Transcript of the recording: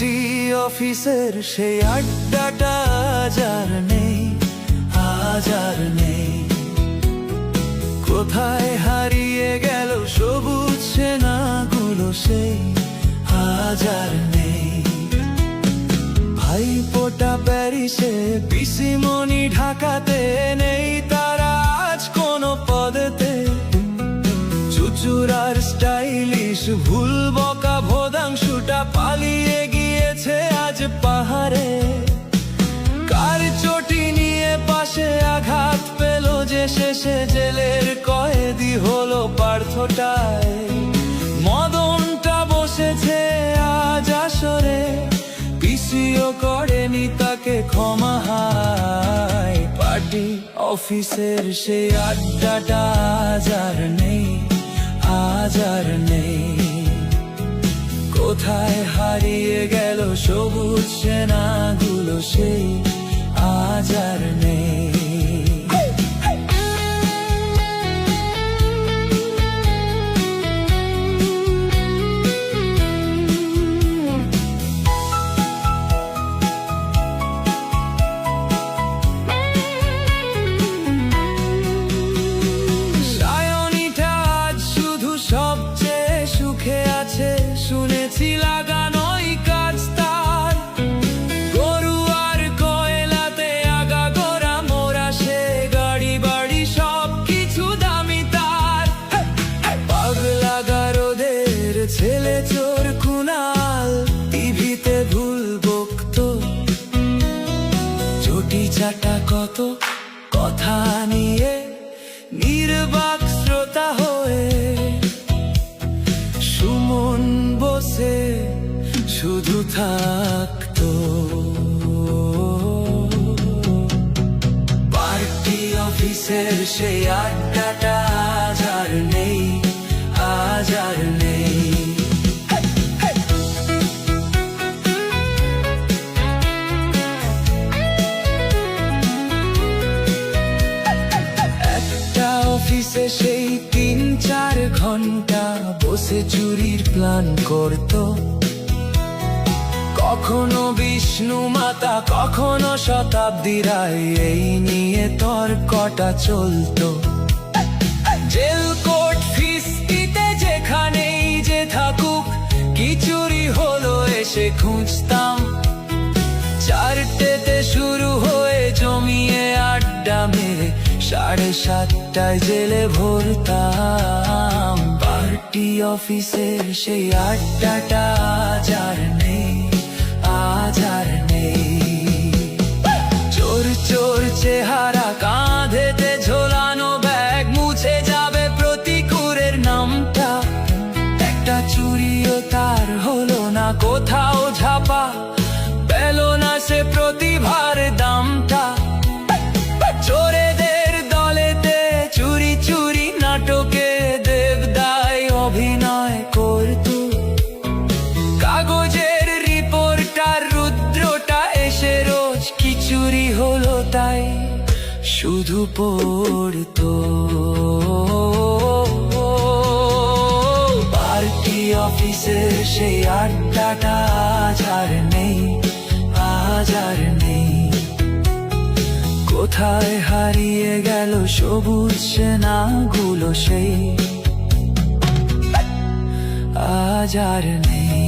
Party অফিসের সেই আড্ডাটা আজ আর নেই। কোথায় হারিয়ে গেল সবুজ সেনাগুলো সেই আজ আর নেই। ভাইপোটা প্যারিসে, পিসিমণি ঢাকাতে, নেই তারা আজ কোনো পদেতে। চুচুড়ার স্টাইলিশ ভুল বকা ভোদাংশুটা পালিয়ে গিয়েছে আজ পাহাড়ে। কার চটি নিয়ে পাশে আঘাত পেল যে শেষে জেলের কয়েদি হলো পার্থটায়। মদনটা বসেছে আজ আসরে, পিসিও করেনি তাকে ক্ষমা। হায় পার্টি অফিসের সেই আড্ডাটা আজ আর নেই। কোথায় হারিয়ে গেল সবুজ সেনাগুলো সেই আজ আর নেই। শুনেছি লাগানোই কাজ তার, গরু আর কয়লাতে আগা গোড়া মোরা, সে গাড়ি বাড়ি সব কিছু দামি তার। পাগলা গারদের ছেলে চোর কুনাল, টিভিতে ভুল বকতো, চটি চাটা কত কথা নিয়ে নির্বাক শ্রোতা হয়ে। সুমন বসে শুধু থাকতো। পার্টি অফিসের সেই আড্ডাটা আজ আর নেই। একটা অফিসে সেই 3-4 ঘন্টা বসে চুরির প্ল্যান করতো। কখনো বিষ্ণু মাতা, কখনো শতাব্দী রায়, এই নিয়ে তর্কটা চলতো। জেল কোর্ট ফিস্টিতে যেখানেই যে থাকুক, কি চুরি হলো এসে খুঁজতাম। 4টেতে শুরু হয়ে জমিয়ে আড্ডা মেরে 7:30টায় জেলে ভরতাম। পার্টি অফিসের সেই আড্ডাটা আজ আর নেই। চোর চোর চেহারা, কাঁধেতে ঝোলানো ব্যাগ, মুছে যাবে প্রতিকুরের নামটা। একটা চুরিও তার হলো না কোথাও ঝাপা, পেল না সে প্রতিভার দামটা। চোরেদের দলেতে চুরি চুরি নাটকে দেবদায় অভিনয় করত। কাগজের রিপোর্টার রুদ্রটা এসে রোজ কি চুরি হলো তাই শুধু পড়তো। পার্টি অফিসের সেই আড্ডাটা আজ আর নেই। কোথায় হারিয়ে গেল সবুজ সেনাগুলো সেই আজ আর নেই।